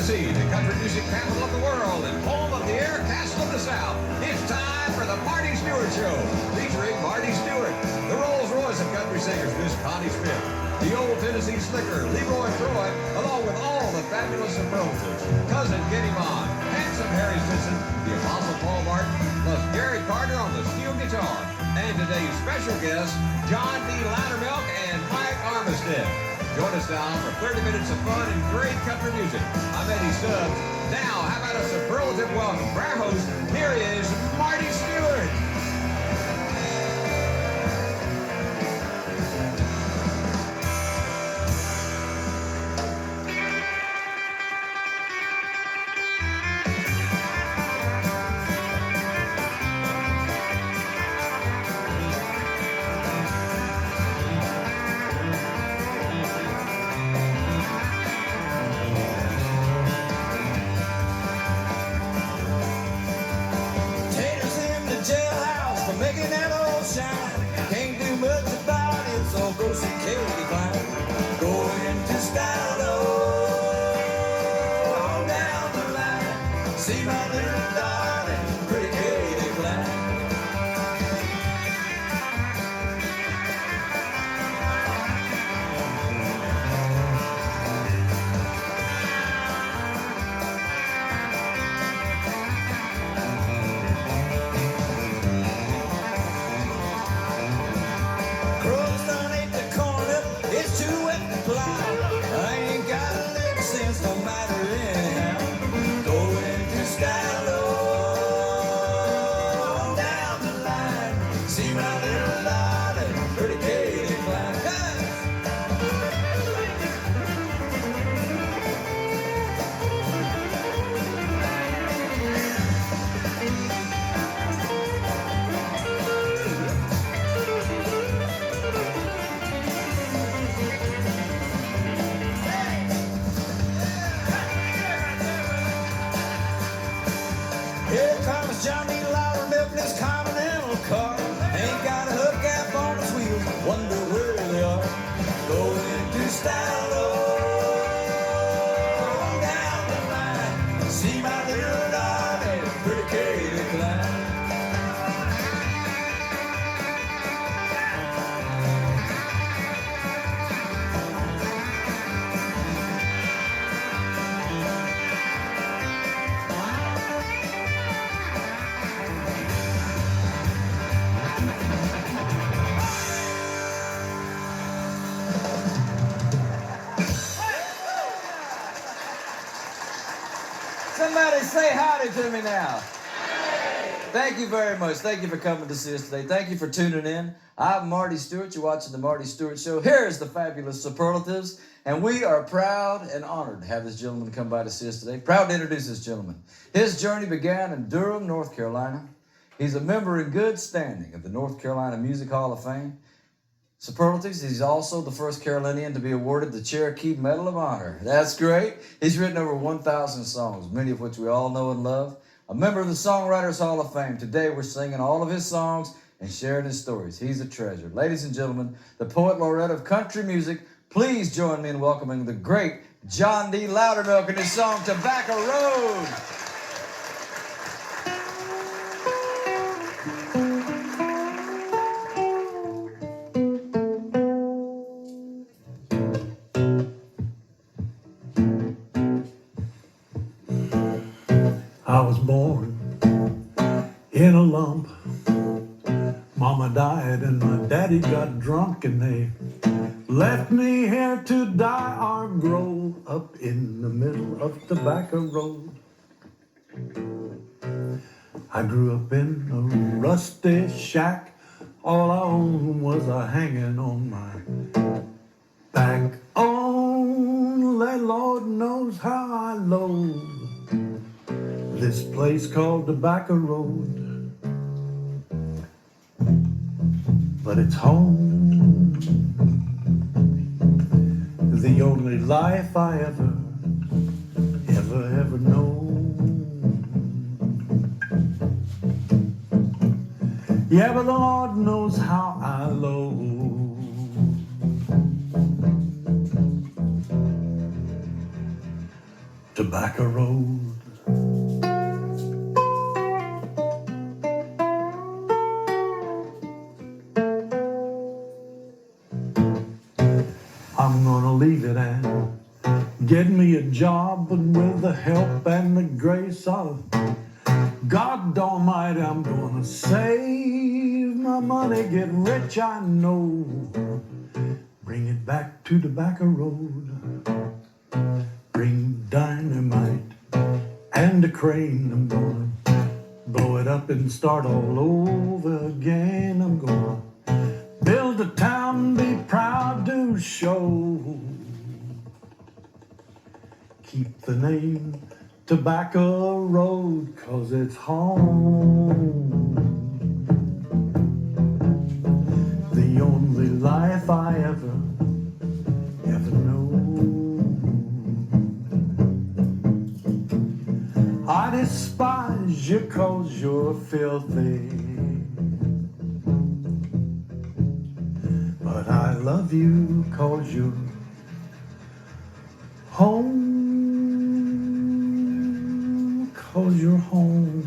Tennessee, the country music capital of the world and home of the Air Castle of the South. It's time for the Marty Stuart Show, featuring Marty Stuart, the Rolls Royce of country singers, Miss Connie Smith, the old Tennessee slicker, Leroy Troy, along with all the fabulous Superlatives, Cousin Kenny Bond, handsome Harry Stinson, the Apostle Paul Martin, plus Gary Carter on the steel guitar, and today's special guests, John D. Loudermilk and Mike Armistead. Join us now for 30 minutes of fun and great country music. I'm Eddie Stubbs. Now, how about a superlative welcome for our host? Here is Marty Stuart. Making that old shine, can't do much about it, so go see Katie Klein. Go into style, on down the line, see my little darling, pretty Katie Klein. I ain't got a lick sense, no matter anyhow. Go into style, on down the line. See my little darling, pretty Katie Klein. Here comes Johnny Loudermilk in his Continental car. Ain't got a hubcap on his wheels, wonder where they are. Going into style, on down the line. See my little darling, pretty Katie Klein. Somebody say howdy to me now. Thank you very much. Thank you for coming to see us today. Thank you for tuning in. I'm Marty Stuart. You're watching the Marty Stuart Show. Here's the fabulous Superlatives, and we are proud and honored to have this gentleman come by to see us today. Proud to introduce this gentleman. His journey began in Durham, North Carolina. He's a member in good standing of the North Carolina Music Hall of Fame. Superlatives, he's also the first Carolinian to be awarded the Cherokee Medal of Honor. That's great. He's written over 1,000 songs, many of which we all know and love. A member of the Songwriters Hall of Fame. Today we're singing all of his songs and sharing his stories. He's a treasure. Ladies and gentlemen, the poet laureate of country music, please join me in welcoming the great John D. Loudermilk in his song Tobacco Road. I was born in a lump. Mama died and my daddy got drunk and they left me here to die or grow up in the middle of Tobacco Road. I grew up in a rusty shack. All I owned was a hanging on my back. Only Lord knows how I loathe this place called Tobacco Road, but it's home, the only life I ever know. Yeah, but the Lord knows how I loathe Tobacco Road. I'm gonna leave it and get me a job, and with the help and the grace of God Almighty, I'm gonna save my money, get rich, I know. Bring it back to Tobacco Road. Bring dynamite and a crane. I'm gonna blow it up and start all over again. I'm gonna build a town, be proud to show. Keep the name Tobacco Road, 'cause it's home. The only life I ever know. I despise you 'cause you're filthy, but I love you 'cause you're home, 'cause you're home.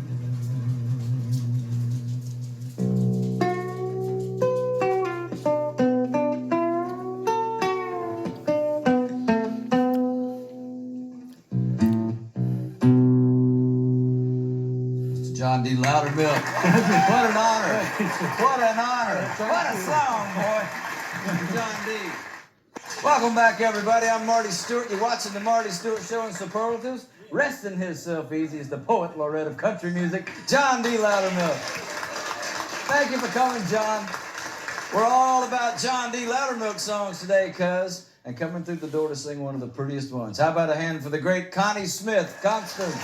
John D. Loudermilk. What an honor. What an honor. What a song, boy. John D. Welcome back, everybody. I'm Marty Stuart. You're watching the Marty Stuart Show in Superlatives. Resting himself easy is the poet laureate of country music, John D. Loudermilk. Thank you for coming, John. We're all about John D. Loudermilk songs today, cuz. And coming through the door to sing one of the prettiest ones. How about a hand for the great Connie Smith, Constance.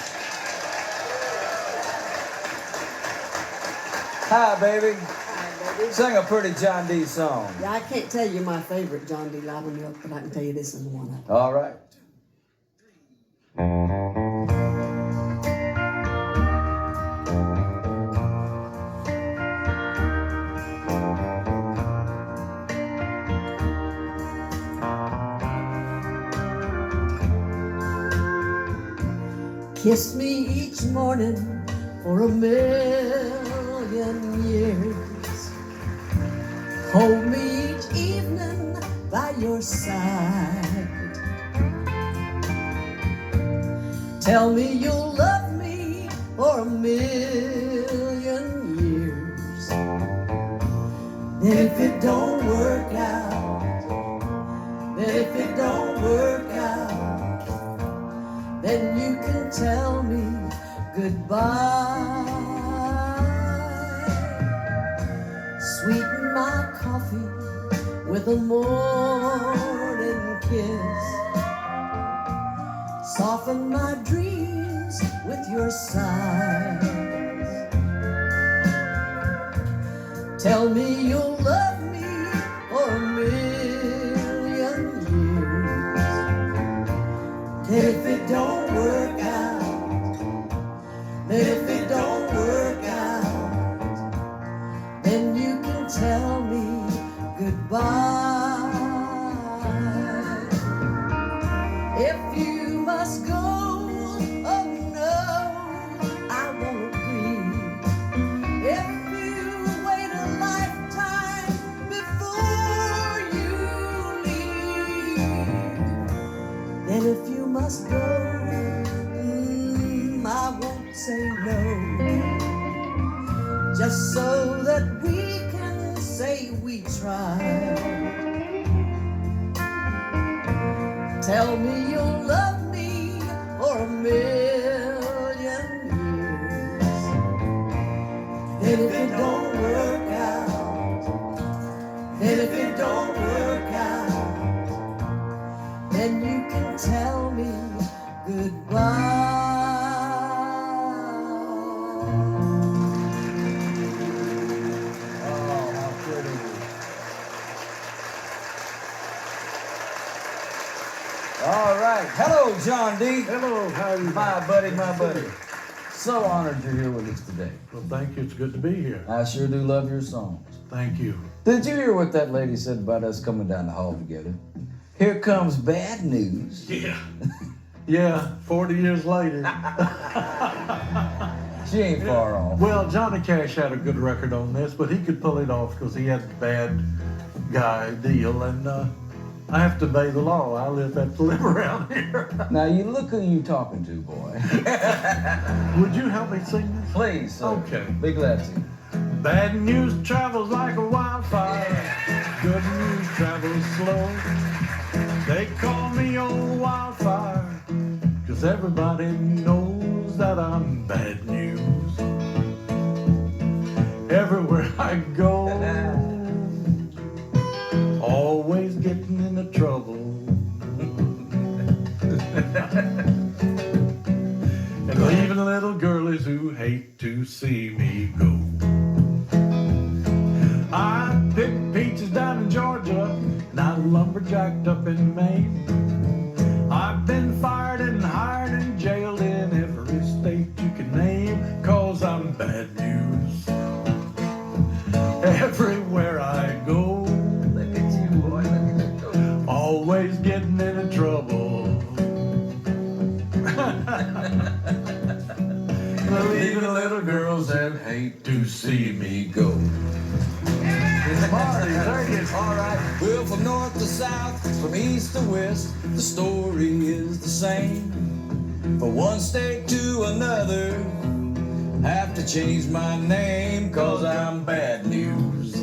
Hi, baby. Hi, baby. Sing a pretty John D song. Yeah, I can't tell you my favorite John D. Loudermilk, but I can tell you this is one of them. All right. Kiss me each morning for a million years. Hold me each evening by your side. Tell me you'll love me for a million years. Then if it don't work out, then if it don't work out, then you can tell me goodbye. Sweeten my coffee with a morning kiss. Soften my dreams with your sighs. Tell me you'll love me for a million years. And if it don't work out, then if it don't work out, then you can tell me goodbye. If you must go, oh no, I won't agree. If you wait a lifetime before you leave, then if you must go, I won't say no. Just so that we can say we tried. Tell me you'll love me for a million years. Then if it don't work out, then if it don't work out, then you can tell me goodbye. Oh, how pretty. All right. Hello, John D. Hello, how are you? My buddy, my buddy. So honored you're here with us today. Well, thank you. It's good to be here. I sure do love your songs. Thank you. Did you hear what that lady said about us coming down the hall together? Here comes bad news. Yeah. Yeah, 40 years later. She ain't far off. Well, Johnny Cash had a good record on this, but he could pull it off because he had a bad guy deal, and I have to obey the law. I have to live around here. Now you look who you talking to, boy. Would you help me sing this? Please, sir. Okay. Be glad to. Bad news travels like a wildfire. Good news travels slow. They call me old wildfire, 'cause everybody knows that I'm bad news. Everywhere I go, always getting into trouble. And leaving little girlies who hate to see me go. I picked peaches down in Georgia, and I lumberjacked up in Maine. I've been fired and hired and jailed in every state you can name, 'cause I'm bad news. Everywhere I go, Look at you, boy. Look at you. always getting into trouble. Leaving little girls that hate to see me go. It's Marty. There he is. All right. Well, from north to south, from east to west, the story is the same. From one state to another, have to change my name, 'cause I'm bad news.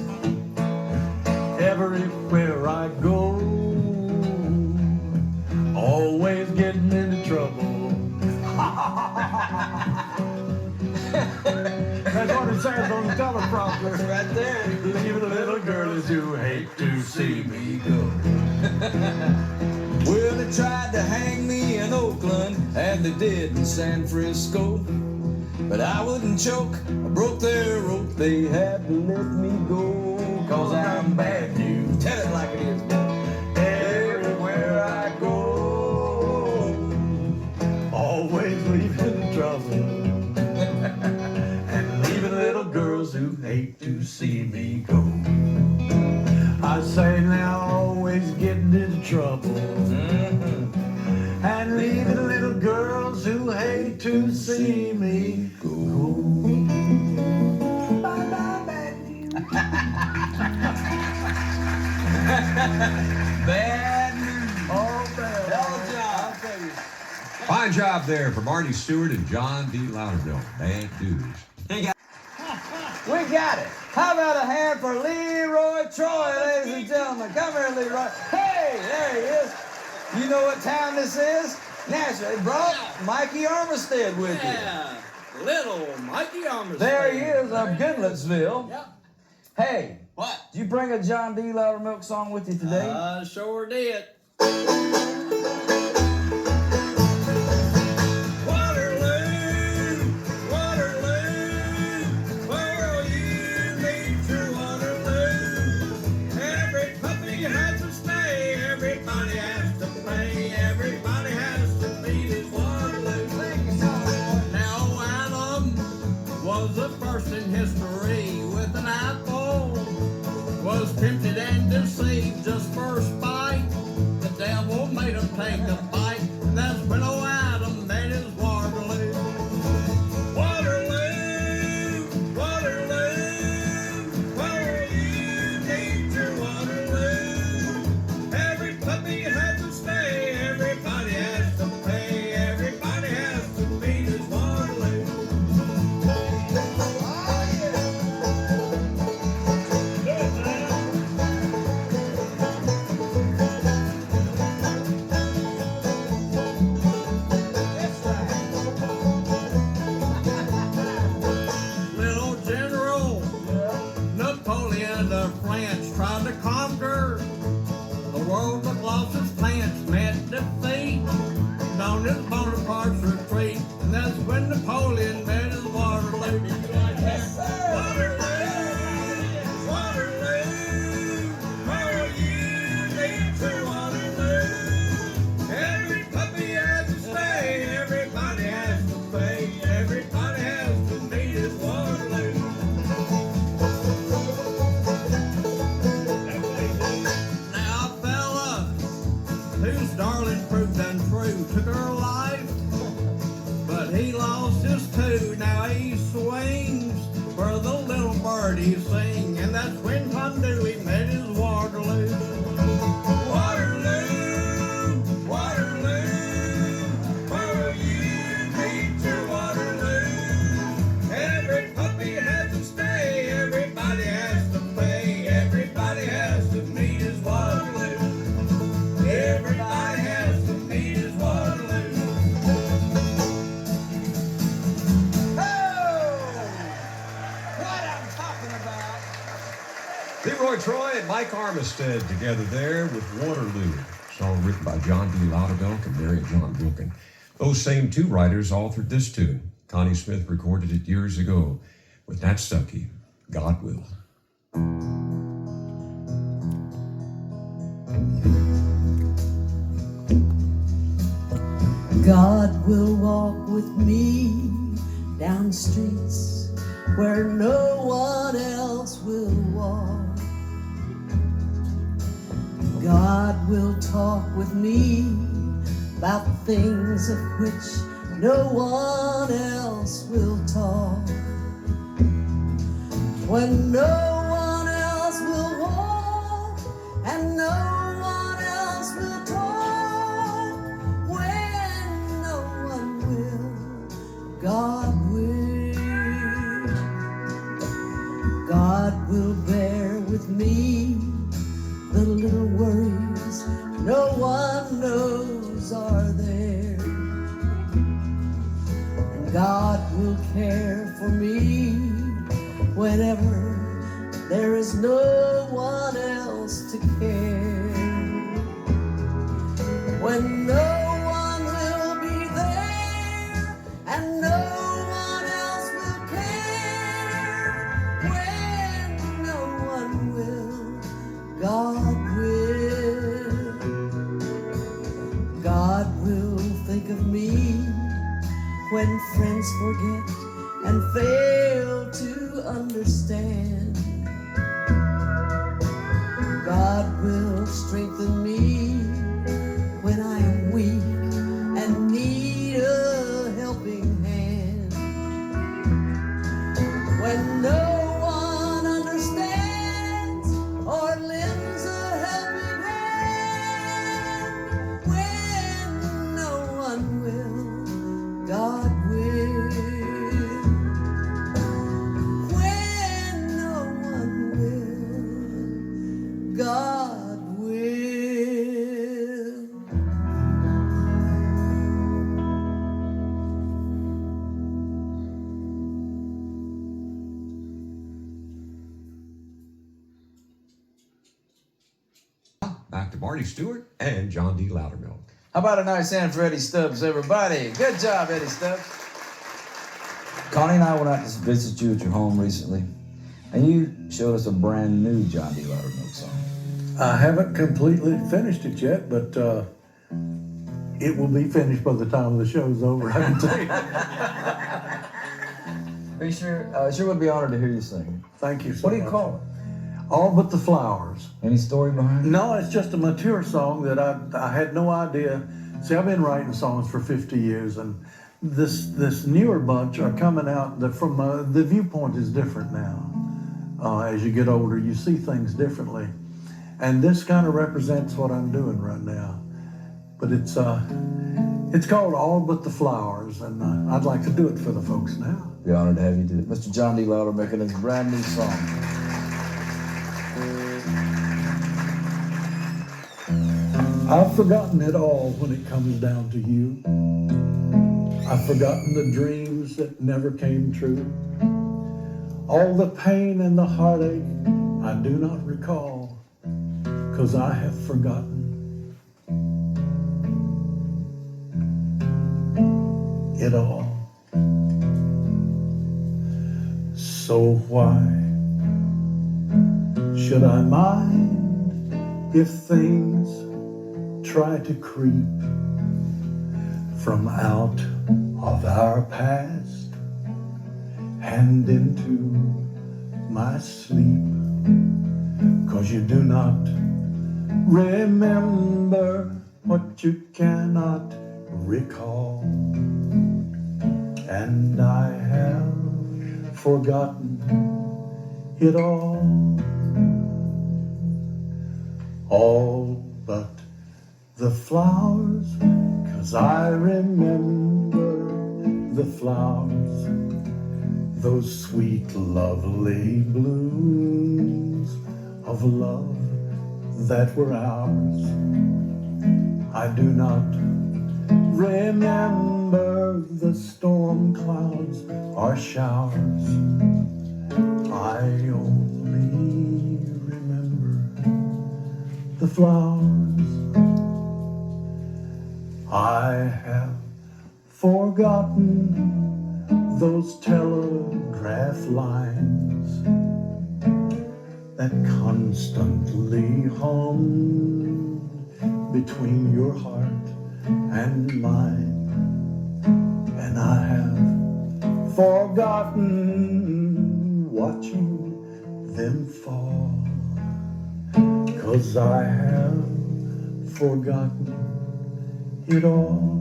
Everywhere I go, always getting into trouble. That's what it says on the teleprompter. Right there. Leaving little girls who hate to see me go. Well, they tried to hang me in Oakland, and they did in San Frisco. But I wouldn't choke, I broke their rope, they had to let me go, 'cause I'm bad news. Tell it like it is, boy. Everywhere I go, always leaving trouble. And leaving little girls who hate to see me go. I say now, always getting into trouble. And leaving little girls who hate to see me go. Bye-bye, bad news. Bad news. Oh, bad. Hell job. I'll tell you. Fine job there for Marty Stuart and John D. Loudermilk. Bad news. We got it. How about a hand for Leroy Troy, ladies and gentlemen? Come here, Leroy. Hey, there he is. You know what town this is? Nashville. They brought Mikey Armistead with you. Yeah, little Mikey Armistead. There he is of Goodlettsville. Yep. Hey, What? did you bring a John D. Loudermilk song with you today? Sure did. Tempted and deceived just for spite. The devil made him take a bite, and that's when old Adam made his Waterloo. Waterloo, Waterloo, where you need your Waterloo. Every puppy has to stay, everybody has to pay, everybody has to meet his Waterloo. Tried to conquer the world, but lost his pants, met defeat. Down his Bonaparte's retreat, and that's when Napoleon met his Waterloo. Yes, sir. Waterloo, Waterloo, where you need your Waterloo. Every puppy has to stay, everybody has to pay, everybody has to meet his Waterloo. whose darling proved untrue, took her life, but he lost his two. Now he swings for the little birdie sing, and that's when Tom Dooley met his Waterloo. Waterloo, Waterloo, where will you meet your Waterloo? Every puppy has to stay, everybody has to pay, everybody has to meet his Waterloo. Everybody has to meet his Waterloo. What I'm talking about. Leroy Troy and Mike Armistead together there with Waterloo. Song written by John D. Loudermilk and Mary and John Wilkin. Those same two writers authored this tune. Connie Smith recorded it years ago with Nat Stuckey, God Will. God will walk with me down streets where no one else will walk. God will talk with me about things of which no one else will talk. When no one else will walk and no one else will talk, when no one will, God will. God will bear with me the little worries no one knows are there. And God will care for me whenever there is no one else to care. When no one will be there and no one else will care, when no one will, God will. God will think of me when friends forget and fail to understand. God will strengthen me when I am weak and need a helping hand. When no one understands or lends a helping hand, when no one will, God will. When no one will, God will. Back to Marty Stuart and John D. Loudermilk. How about a nice hand for Eddie Stubbs, everybody? Good job, Eddie Stubbs. Connie and I went out to visit you at your home recently, and you showed us a brand new John D. Loudermilk song. I haven't completely finished it yet, but it will be finished by the time the show's over, I can tell you. Are you sure? Sure would be honored to hear you sing. Thank you so much. What do you call it? All But the Flowers. Any story behind it? No, it's just a mature song that I had no idea. See, I've been writing songs for 50 years, and this newer bunch are coming out that from the viewpoint is different now. As you get older, you see things differently, and this kind of represents what I'm doing right now. But it's called All But the Flowers, and I'd like to do it for the folks now. Be honored to have you do it. Mr. John D. Loudermilk and his brand new song. I've forgotten it all when it comes down to you. I've forgotten the dreams that never came true. All the pain and the heartache I do not recall, 'cause I have forgotten it all. So why should I mind if things try to creep from out of our past and into my sleep? 'Cause you do not remember what you cannot recall. And I have forgotten it all but the flowers, 'cause I remember the flowers, those sweet, lovely blooms of love that were ours. I do not remember the storm clouds or showers. I only remember the flowers. I have forgotten those telegraph lines that constantly hummed between your heart and mine. And I have forgotten watching them fall, 'cause I have forgotten it all.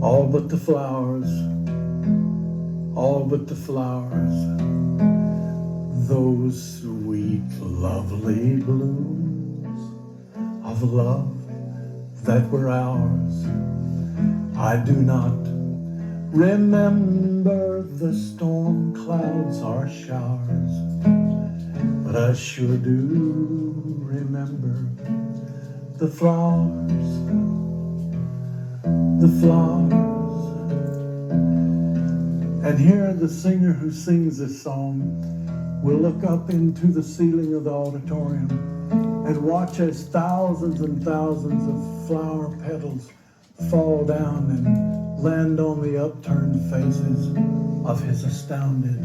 All but the flowers, all but the flowers, those sweet, lovely blooms of love that were ours. I do not remember the storm clouds or showers, but I sure do remember the flowers, the flowers. And here the singer who sings this song will look up into the ceiling of the auditorium and watch as thousands and thousands of flower petals fall down and land on the upturned faces of his astounded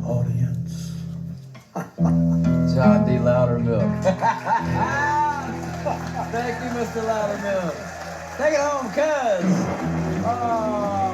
audience. John D. Loudermilk. Thank you, Mr. Loudermilk. Take it home, cuz. Oh.